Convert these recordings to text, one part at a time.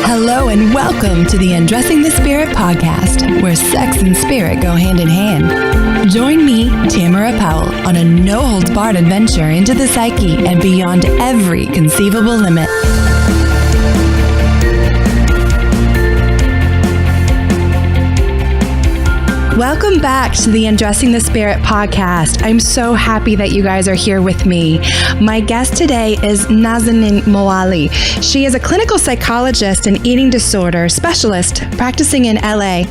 Hello and welcome to the Undressing the Spirit podcast, where sex and spirit go hand in hand. Join me, Tamara Powell, on a no-holds-barred adventure into the psyche and beyond every conceivable limit. Welcome back to the Undressing the Spirit podcast. I'm so happy that you guys are here with me. My guest today is Nazanin Moali. She is a clinical psychologist and eating disorder specialist practicing in LA.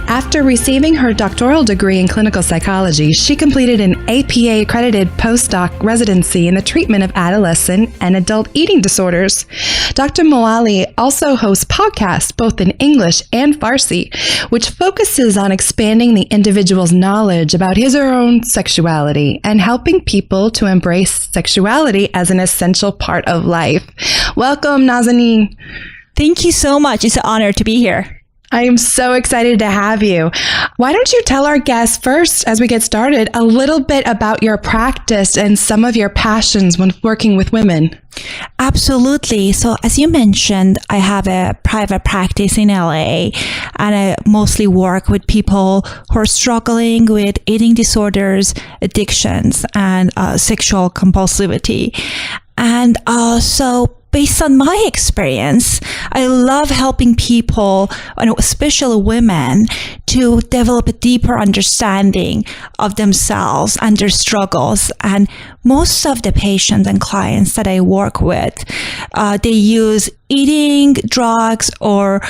After receiving her doctoral degree in clinical psychology, she completed an APA-accredited postdoc residency in the treatment of adolescent and adult eating disorders. Dr. Moali also hosts podcasts both in English and Farsi, which focuses on expanding the individual's knowledge about his or her own sexuality and helping people to embrace sexuality as an essential part of life. Welcome, Nazanin. Thank you so much. It's an honor to be here. I am so excited to have you. Why don't you tell our guests first, as we get started, a little bit about your practice and some of your passions when working with women? Absolutely. So as you mentioned, I have a private practice in LA, and I mostly work with people who are struggling with eating disorders, addictions, and sexual compulsivity. And so based on my experience, I love helping people, and especially women, to develop a deeper understanding of themselves and their struggles. And most of the patients and clients that I work with, they use eating, drugs, or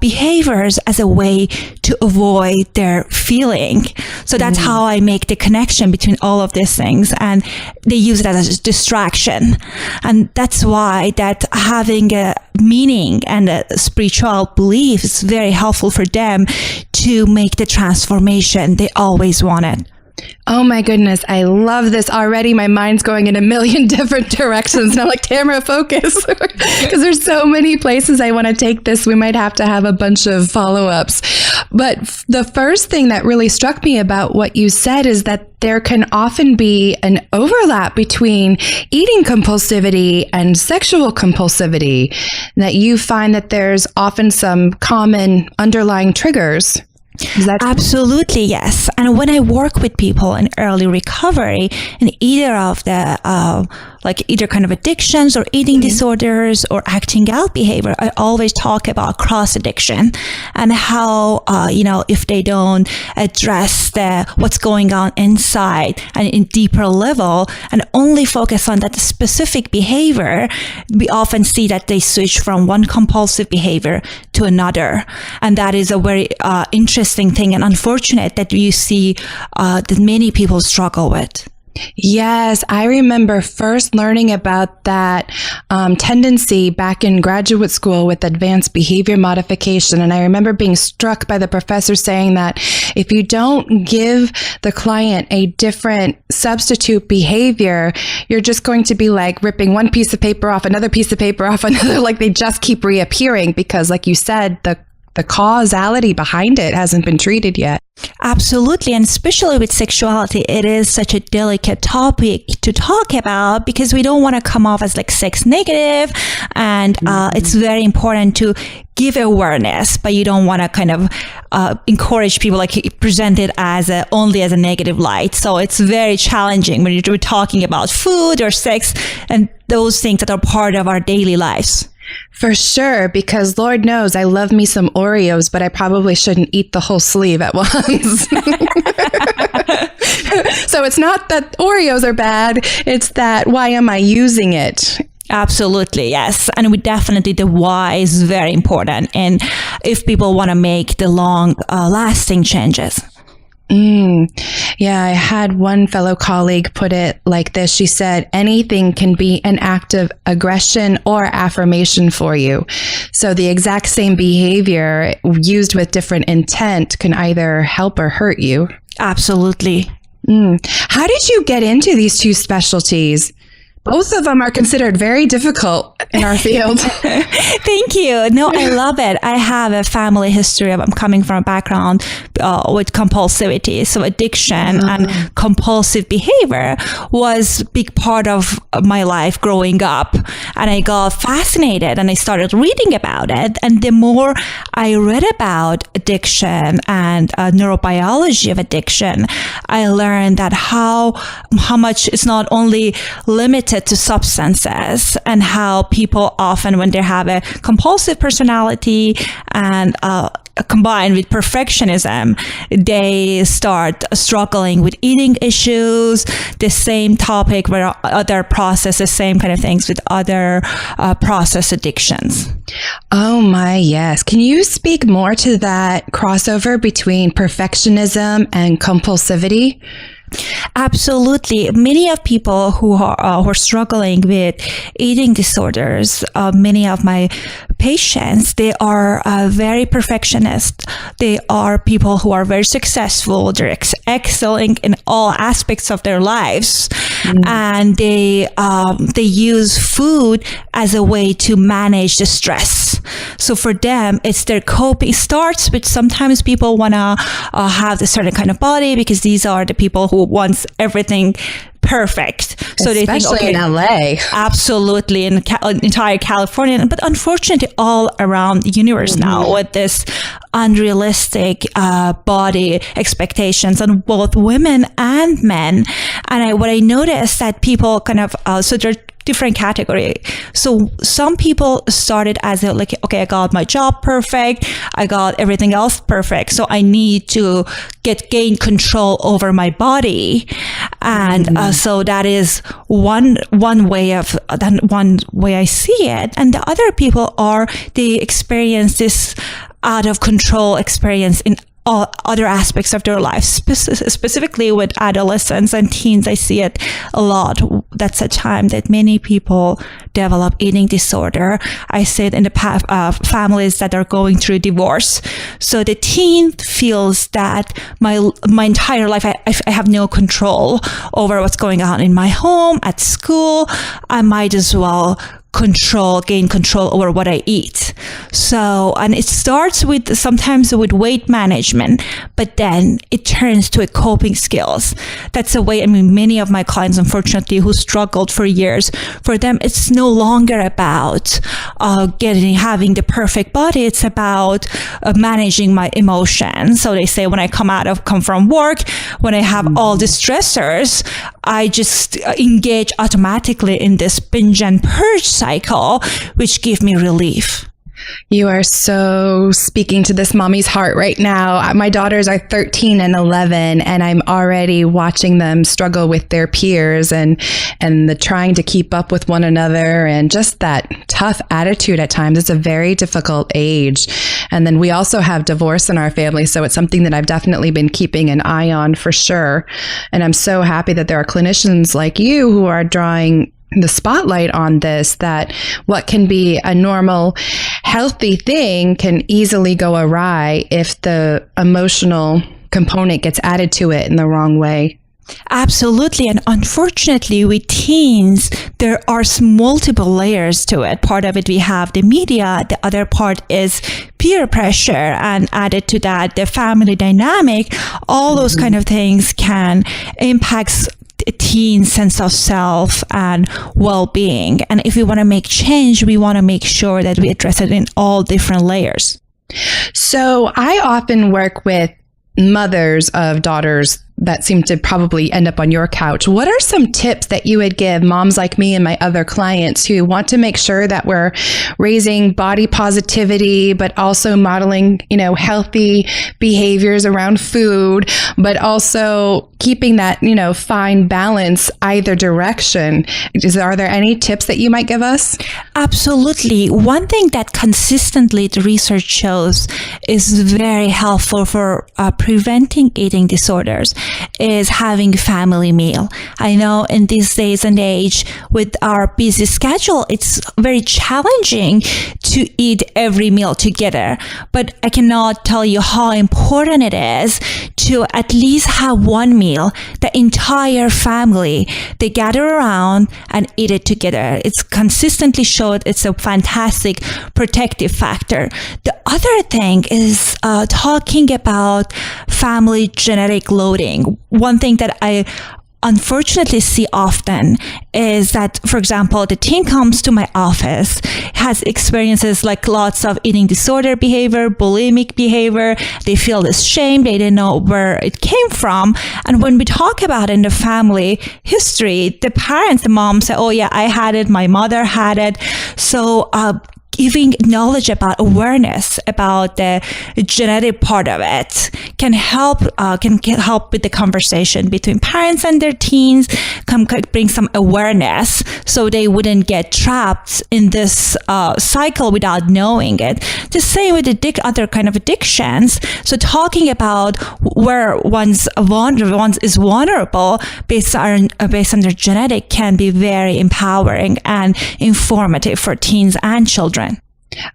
behaviors as a way to avoid their feeling. So that's how I make the connection between all of these things. And they use it as a distraction. And that's why that having a meaning and a spiritual belief is very helpful for them to make the transformation they always wanted. Oh my goodness, I love this already. My mind's going in a million different directions. And I'm like, Tamara, focus. Because there's so many places I want to take this. We might have to have a bunch of follow-ups. But the first thing that really struck me about what you said is that there can often be an overlap between eating compulsivity and sexual compulsivity, that you find that there's often some common underlying triggers. Is that Absolutely, yes. And when I work with people in early recovery in either of the, either kind of addictions or eating disorders or acting out behavior, I always talk about cross addiction and how, if they don't address what's going on inside and in deeper level and only focus on that specific behavior, we often see that they switch from one compulsive behavior to another. And that is a very interesting thing and unfortunate that you see that many people struggle with. Yes, I remember first learning about that tendency back in graduate school with advanced behavior modification. And I remember being struck by the professor saying that if you don't give the client a different substitute behavior, you're just going to be like ripping one piece of paper off, another piece of paper off another, like they just keep reappearing because, like you said, the causality behind it hasn't been treated yet. Absolutely. And especially with sexuality, it is such a delicate topic to talk about because we don't want to come off as like sex negative. And it's very important to give awareness, but you don't want to kind of encourage people, like present it as only as a negative light. So it's very challenging when you're talking about food or sex and those things that are part of our daily lives. For sure, because Lord knows I love me some Oreos, but I probably shouldn't eat the whole sleeve at once. So it's not that Oreos are bad, it's that why am I using it? Absolutely, yes. And the why is very important. And if people want to make the long lasting changes. Yeah, I had one fellow colleague put it like this. She said, anything can be an act of aggression or affirmation for you. So the exact same behavior used with different intent can either help or hurt you. Absolutely. How did you get into these two specialties? Both of them are considered very difficult in our field. Thank you. No, I love it. I have a family history I'm coming from a background with compulsivity. So addiction and compulsive behavior was a big part of my life growing up. And I got fascinated and I started reading about it. And the more I read about addiction and neurobiology of addiction, I learned that how much it's not only limited to substances, and how people often, when they have a compulsive personality and combined with perfectionism, they start struggling with eating issues, the same topic where other process the same kind of things with other process addictions. Oh my, yes. Can you speak more to that crossover between perfectionism and compulsivity? Absolutely. Many of people who are struggling with eating disorders, many of my patients, they are very perfectionist. They are people who are very successful. They're excelling in all aspects of their lives. And they use food as a way to manage the stress. So for them, it's their coping. It starts with sometimes people want to have a certain kind of body because these are the people who wants everything perfect. So especially they think, okay, in LA. Absolutely, in entire California, but unfortunately all around the universe now with this unrealistic body expectations on both women and men. And what I noticed that people kind of, so there are different category. So some people started as like, okay, I got my job perfect. I got everything else perfect. So I need to gain control over my body. And so that is one way I see it. And the other people they experience this out of control experience in all other aspects of their life, specifically with adolescents and teens. I see it a lot. That's a time that many people develop eating disorder. I see it in the families that are going through divorce. So the teen feels that my entire life, I have no control over what's going on in my home, at school. I might as well gain control over what I eat. So, and it starts with sometimes with weight management, but then it turns to a coping skills. That's a way, many of my clients, unfortunately, who struggled for years, for them, it's no longer about having the perfect body. It's about managing my emotions. So they say, when I come from work, when I have all the stressors, I just engage automatically in this binge and purge cycle, which give me relief. You are so speaking to this mommy's heart right now. My daughters are 13 and 11, and I'm already watching them struggle with their peers and the trying to keep up with one another, and just that tough attitude at times. It's a very difficult age. And then we also have divorce in our family, so it's something that I've definitely been keeping an eye on for sure. And I'm so happy that there are clinicians like you who are drawing the spotlight on this, that what can be a normal, healthy thing can easily go awry if the emotional component gets added to it in the wrong way. Absolutely. And unfortunately, with teens, there are multiple layers to it. Part of it, we have the media. The other part is peer pressure. And added to that, the family dynamic. All those kind of things can impact a teen's sense of self and well-being. And if we want to make change, we want to make sure that we address it in all different layers. So I often work with mothers of daughters that seem to probably end up on your couch. What are some tips that you would give moms like me and my other clients who want to make sure that we're raising body positivity, but also modeling, healthy behaviors around food, but also keeping that, fine balance either direction? Are there any tips that you might give us? Absolutely. One thing that consistently the research shows is very helpful for preventing eating disorders is having family meal. I know in these days and age with our busy schedule, it's very challenging to eat every meal together. But I cannot tell you how important it is to at least have one meal, the entire family, they gather around and eat it together. It's consistently showed it's a fantastic protective factor. The other thing is talking about family genetic loading. One thing that I unfortunately see often is that, for example, the teen comes to my office, has experiences like lots of eating disorder behavior, bulimic behavior. They feel this shame. They didn't know where it came from. And when we talk about in the family history, the parents, the mom say, oh yeah, I had it. My mother had it. So, giving knowledge about awareness about the genetic part of it can help with the conversation between parents and their teens, bring some awareness so they wouldn't get trapped in this cycle without knowing it. The same with other kind of addictions. So talking about where one's is vulnerable based on their genetic can be very empowering and informative for teens and children.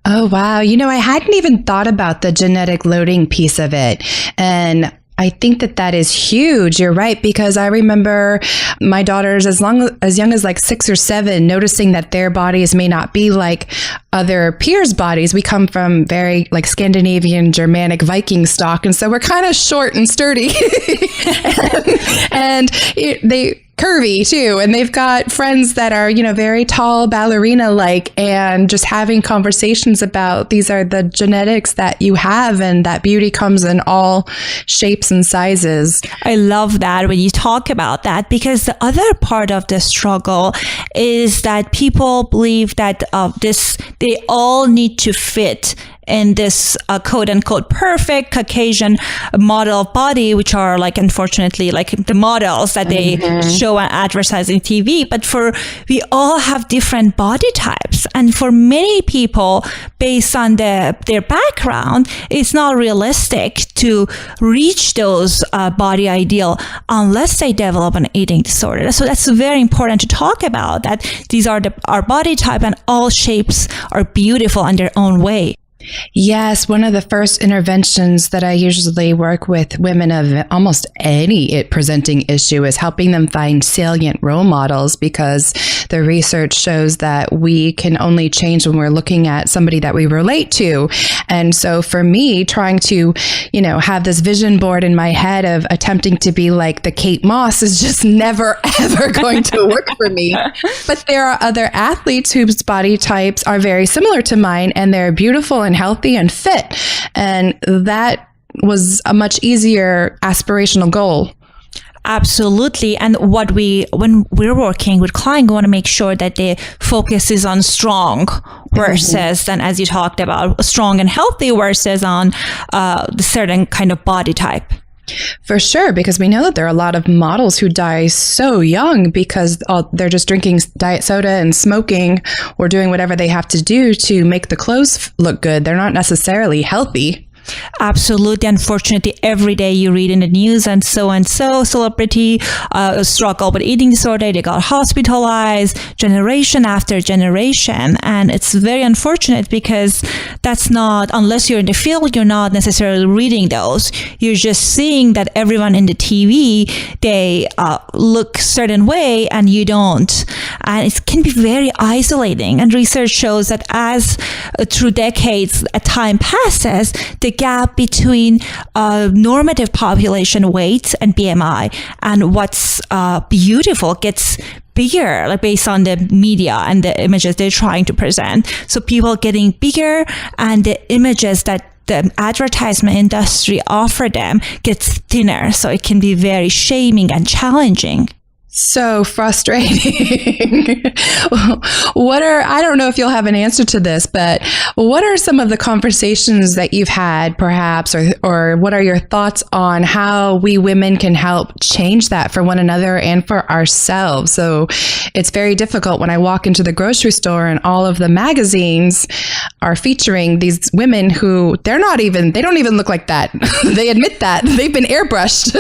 Oh, wow. I hadn't even thought about the genetic loading piece of it. And I think that is huge. You're right, because I remember my daughters as young as like 6 or 7, noticing that their bodies may not be like other peers' bodies. We come from very like Scandinavian, Germanic, Viking stock. And so we're kind of short and sturdy and they curvy too. And they've got friends that are, very tall, ballerina-like, and just having conversations about these are the genetics that you have and that beauty comes in all shapes and sizes. I love that when you talk about that, because the other part of the struggle is that people believe that they all need to fit in this quote unquote perfect Caucasian model of body, which are like, unfortunately, like the models that they show on advertising TV. But we all have different body types. And for many people, based on their background, it's not realistic to reach those body ideal unless they develop an eating disorder. So that's very important to talk about, that these are our body type and all shapes are beautiful in their own way. Yes, one of the first interventions that I usually work with women of almost any presenting issue is helping them find salient role models, because the research shows that we can only change when we're looking at somebody that we relate to. And so for me, trying to, have this vision board in my head of attempting to be like the Kate Moss is just never, ever going to work for me. But there are other athletes whose body types are very similar to mine, and they're beautiful and healthy and fit. And that was a much easier aspirational goal. Absolutely. And when we're working with clients, we want to make sure that the focus is on strong versus, then as you talked about, strong and healthy versus on the certain kind of body type. For sure, because we know that there are a lot of models who die so young because they're just drinking diet soda and smoking or doing whatever they have to do to make the clothes look good. They're not necessarily healthy. Absolutely. Unfortunately, every day you read in the news and so celebrity struggle with eating disorder. They got hospitalized generation after generation. And it's very unfortunate because that's not, unless you're in the field, you're not necessarily reading those. You're just seeing that everyone in the TV, they look certain way and you don't. And it can be very isolating. And research shows that as through decades, time passes, the gap between normative population weight and BMI and what's beautiful gets bigger, like based on the media and the images they're trying to present. So people getting bigger, and the images that the advertisement industry offer them gets thinner. So it can be very shaming and challenging. So frustrating. I don't know if you'll have an answer to this, but what are some of the conversations that you've had perhaps, or what are your thoughts on how we women can help change that for one another and for ourselves? So it's very difficult when I walk into the grocery store and all of the magazines are featuring these women who they don't even look like that. They admit that they've been airbrushed.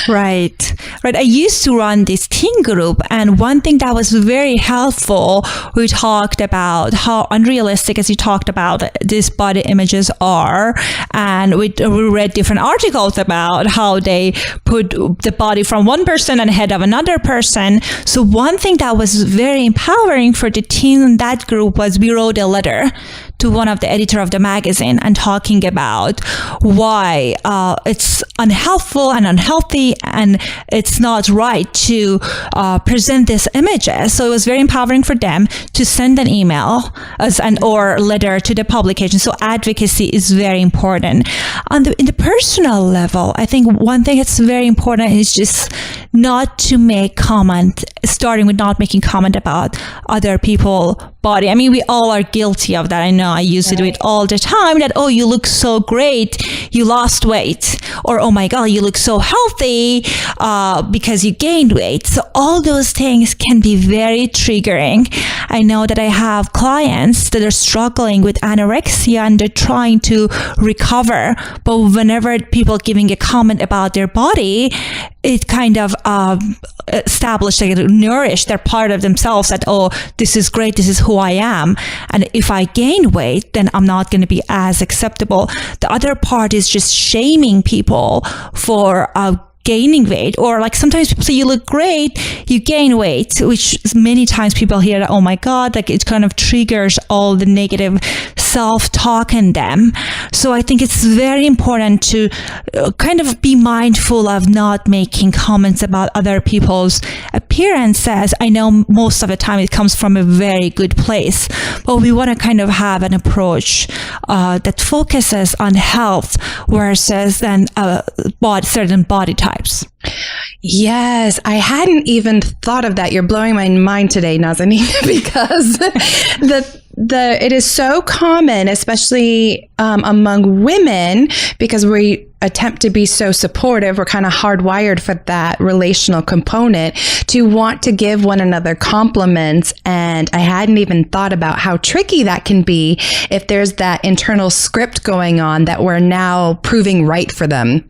Right. I used to run this teen group, and one thing that was very helpful, we talked about how unrealistic, as you talked about, these body images are, and we read different articles about how they put the body from one person and head of another person. So one thing that was very empowering for the teen in that group was we wrote a letter to one of the editor of the magazine and talking about why it's unhelpful and unhealthy and it's not right to present these images. So it was very empowering for them to send an email or letter to the publication. So advocacy is very important. In the personal level, I think one thing that's very important is just not to make comment, starting with not making comment about other people's body. I mean, we all are guilty of that. I know I used to do it all the time, that, oh, you look so great, you lost weight, or, oh my God, you look so healthy because you gained weight. So all those things can be very triggering. I know that I have clients that are struggling with anorexia and they're trying to recover, but whenever people giving a comment about their body, it kind of established, like, nourish their part of themselves that, oh, this is great, this is who I am. And if I gain weight, then I'm not going to be as acceptable. The other part is just shaming people for gaining weight, or like sometimes people say you look great, you gain weight, which many times people hear that, oh my God, like it kind of triggers all the negative self-talk in them. So I think it's very important to kind of be mindful of not making comments about other people's appearances. I know most of the time it comes from a very good place, but we want to kind of have an approach that focuses on health versus then certain body types. Yes, I hadn't even thought of that. You're blowing my mind today, Nazanin, because it is so common, especially among women, because we attempt to be so supportive. We're kind of hardwired for that relational component to want to give one another compliments. And I hadn't even thought about how tricky that can be if there's that internal script going on that we're now proving right for them.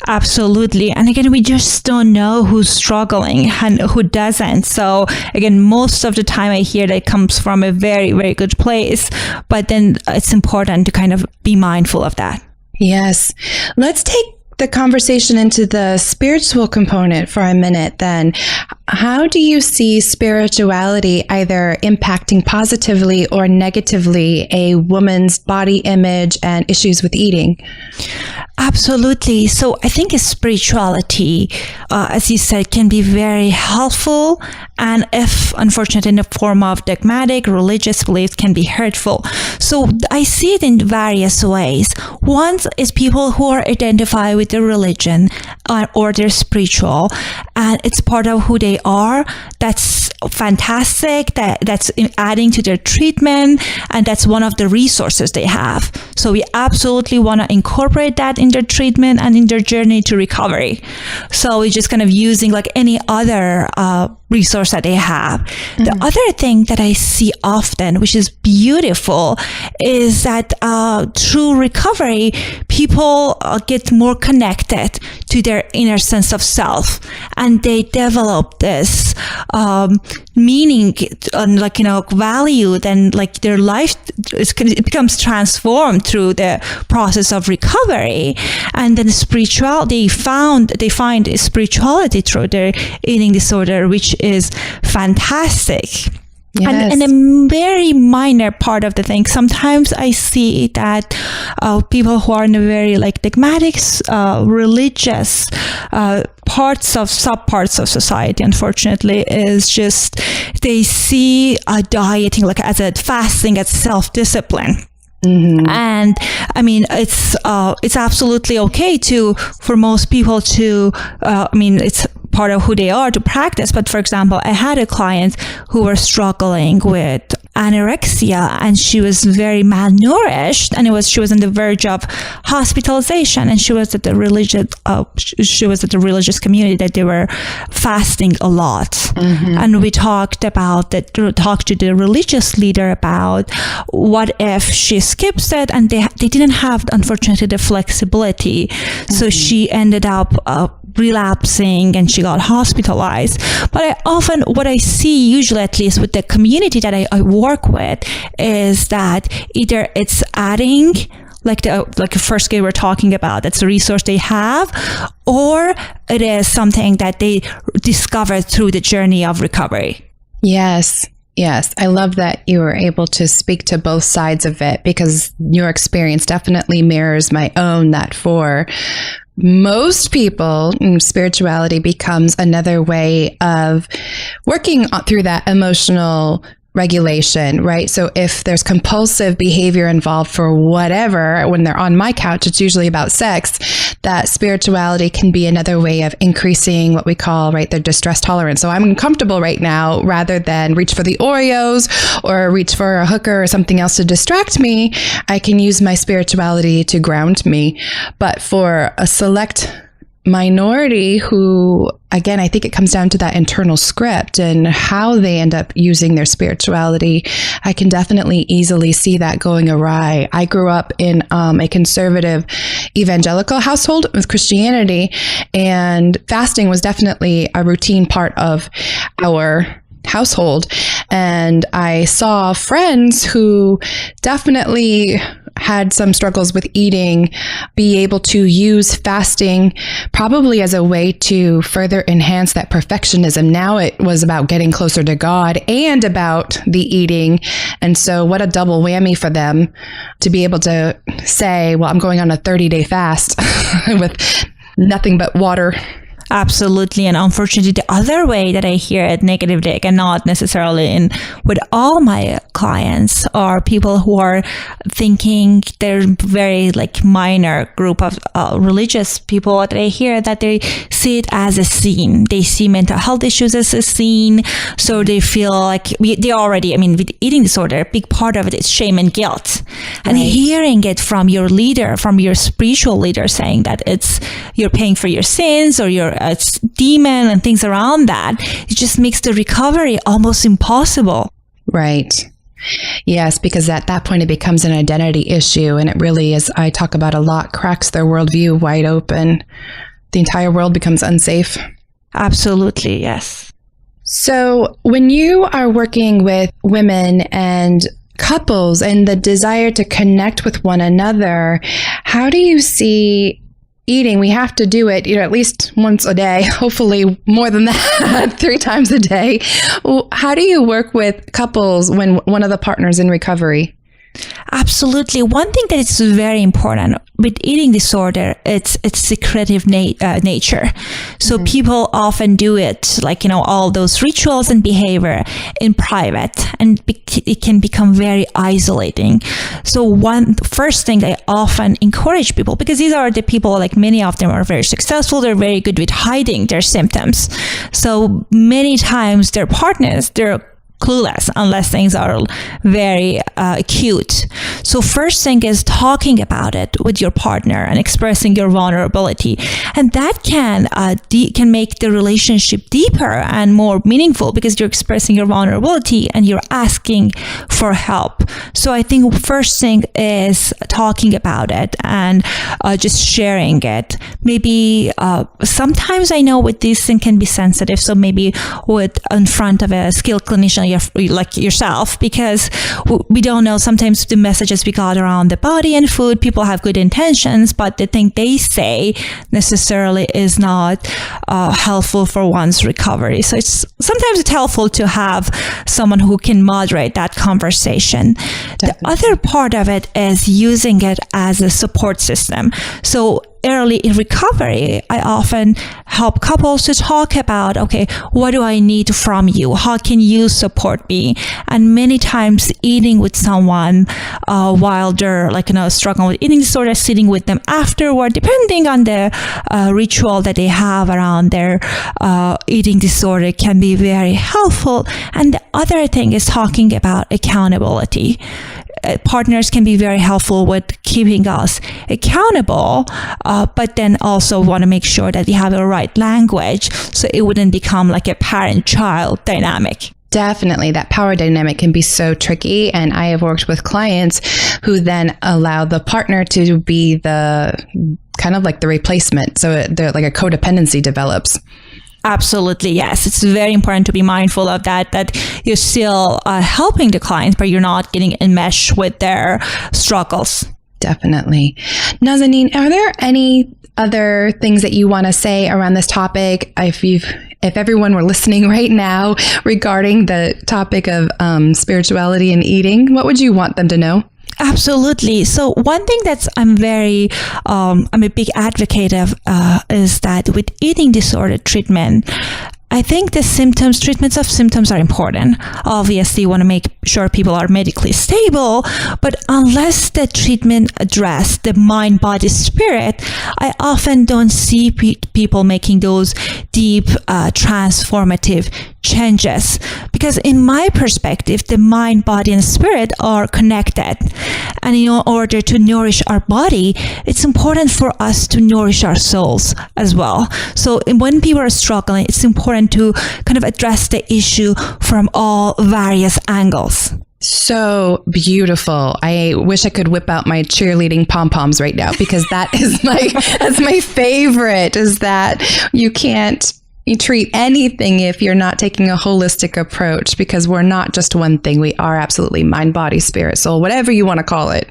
Absolutely. And again, we just don't know who's struggling and who doesn't. So again, most of the time I hear that it comes from a very, very good place, but then it's important to kind of be mindful of that. Yes. Let's take the conversation into the spiritual component for a minute then. How do you see spirituality either impacting positively or negatively a woman's body image and issues with eating? Absolutely. So I think spirituality, as you said, can be very helpful, and if unfortunate in the form of dogmatic religious beliefs, can be hurtful. So I see it in various ways. One is people who are identified with their religion or their spiritual, and it's part of who they are. That's fantastic. That's adding to their treatment, and that's one of the resources they have. So we absolutely want to incorporate that in their treatment and in their journey to recovery. So we're just kind of using like any other resource that they have. Mm-hmm. The other thing that I see often, which is beautiful, is that through recovery, people get more connected to their inner sense of self, and they develop this meaning and value. Then like their life it becomes transformed through the process of recovery, and then they find spirituality through their eating disorder, which is fantastic. Yes. And a very minor part of the thing, sometimes I see that people who are in a very dogmatic, religious subparts of society, unfortunately, is just they see dieting as a fasting, as self-discipline. Mm-hmm. And I mean, it's absolutely okay for most people to, it's part of who they are to practice. But for example, I had a client who was struggling with anorexia, and she was very malnourished, and she was on the verge of hospitalization, and she was at the religious community that they were fasting a lot. Mm-hmm. And we talked to the religious leader about what if she skips it, and they didn't have, unfortunately, the flexibility. Mm-hmm. So she ended up relapsing, and she got hospitalized. But what I see usually, at least with the community that I work with, is that either it's adding, like the first guy we're talking about, that's a resource they have, or it is something that they discovered through the journey of recovery. Yes. I love that you were able to speak to both sides of it, because your experience definitely mirrors my own, that for most people, spirituality becomes another way of working through that emotional regulation, right? So if there's compulsive behavior involved for whatever, when they're on my couch, it's usually about sex, that spirituality can be another way of increasing what we call, right, their distress tolerance. So I'm uncomfortable right now, rather than reach for the Oreos or reach for a hooker or something else to distract me, I can use my spirituality to ground me. But for a select minority who, again, I think it comes down to that internal script and how they end up using their spirituality, I can definitely easily see that going awry. I grew up in a conservative evangelical household with Christianity, and fasting was definitely a routine part of our household. And I saw friends who definitely had some struggles with eating be able to use fasting probably as a way to further enhance that perfectionism. Now it was about getting closer to God and about the eating. And so what a double whammy for them to be able to say, well, I'm going on a 30-day fast with nothing but water. Absolutely. And unfortunately, the other way that I hear it negatively, again, not necessarily with all my clients, are people who are thinking they're very minor group of religious people that I hear that they see it as a sin. They see mental health issues as a sin. So they feel like they already, with eating disorder, a big part of it is shame and guilt. And hearing it from your leader, from your spiritual leader, saying that you're paying for your sins, or it's demon and things around that, it just makes the recovery almost impossible. Right. Yes, because at that point it becomes an identity issue, and it really, as I talk about a lot, cracks their worldview wide open. The entire world becomes unsafe. Absolutely, yes. So when you are working with women and couples and the desire to connect with one another, how do you see eating? We have to do it, at least once a day, hopefully more than that, 3 times a day. How do you work with couples when one of the partners in recovery? Absolutely. One thing that is very important with eating disorder, it's secretive nature. So people often do it, all those rituals and behavior in private, and it can become very isolating. So first thing I often encourage people, because these are the people, many of them are very successful, they're very good with hiding their symptoms. So many times their partners, they're clueless unless things are very acute. So first thing is talking about it with your partner and expressing your vulnerability, and that can make the relationship deeper and more meaningful, because you're expressing your vulnerability and you're asking for help. So I think first thing is talking about it and just sharing it. Maybe sometimes I know with these things can be sensitive, so maybe in front of a skilled clinician like yourself, because we don't know sometimes the messages we got around the body and food, people have good intentions, but the thing they say necessarily is not helpful for one's recovery. So sometimes it's helpful to have someone who can moderate that conversation. Definitely. The other part of it is using it as a support system. So early in recovery, I often help couples to talk about, okay, what do I need from you? How can you support me? And many times eating with someone while they're struggling with eating disorder, sitting with them afterward, depending on the ritual that they have around their eating disorder, can be very helpful. And the other thing is talking about accountability. Partners can be very helpful with keeping us accountable, but then also want to make sure that we have the right language so it wouldn't become like a parent-child dynamic. Definitely. That power dynamic can be so tricky. And I have worked with clients who then allow the partner to be the kind of like the replacement. So they're like a codependency develops. Absolutely, yes. It's very important to be mindful of that you're still helping the clients, but you're not getting enmeshed with their struggles. Definitely. Nazanin, are there any other things that you want to say around this topic? If everyone were listening right now regarding the topic of spirituality and eating, what would you want them to know? Absolutely. So one thing that's I'm a big advocate of is that with eating disorder treatment, I think the treatments of symptoms are important. Obviously, you want to make sure people are medically stable, but unless the treatment address the mind, body, spirit, I often don't see people making those deep, transformative changes. Because in my perspective, the mind, body, and spirit are connected. And in order to nourish our body, it's important for us to nourish our souls as well. So when people are struggling, it's important to kind of address the issue from all various angles. So beautiful. I wish I could whip out my cheerleading pom-poms right now, because that's my favorite, is that you can't treat anything if you're not taking a holistic approach, because we're not just one thing. We are absolutely mind, body, spirit, soul, whatever you want to call it.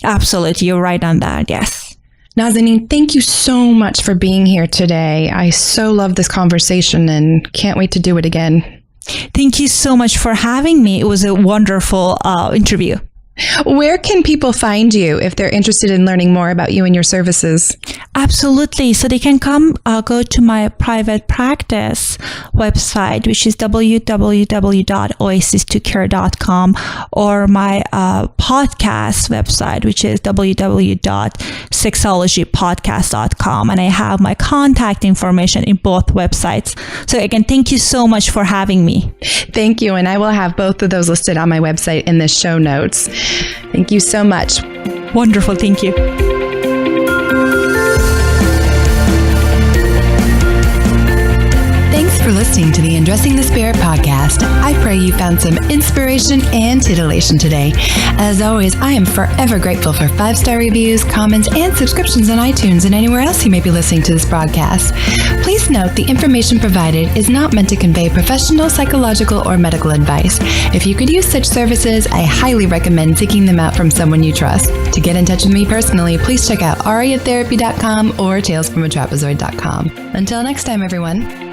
Absolutely. You're right on that. Yes. Nazanin, thank you so much for being here today. I so love this conversation and can't wait to do it again. Thank you so much for having me. It was a wonderful interview. Where can people find you if they're interested in learning more about you and your services? Absolutely. So they can go to my private practice website, which is www.oasistocare.com, or my podcast website, which is www.sexualitypodcast.com. And I have my contact information in both websites. So again, thank you so much for having me. Thank you. And I will have both of those listed on my website in the show notes. Thank you so much. Wonderful. Thank you. Thanks for listening to the Undressing the Spirit podcast. I pray you found some inspiration and titillation today. As always, I am forever grateful for 5-star reviews, comments, and subscriptions on iTunes and anywhere else you may be listening to this broadcast. Please note the information provided is not meant to convey professional, psychological, or medical advice. If you could use such services, I highly recommend seeking them out from someone you trust. To get in touch with me personally, please check out ariatherapy.com or talesfromatrapezoid.com. Until next time, everyone.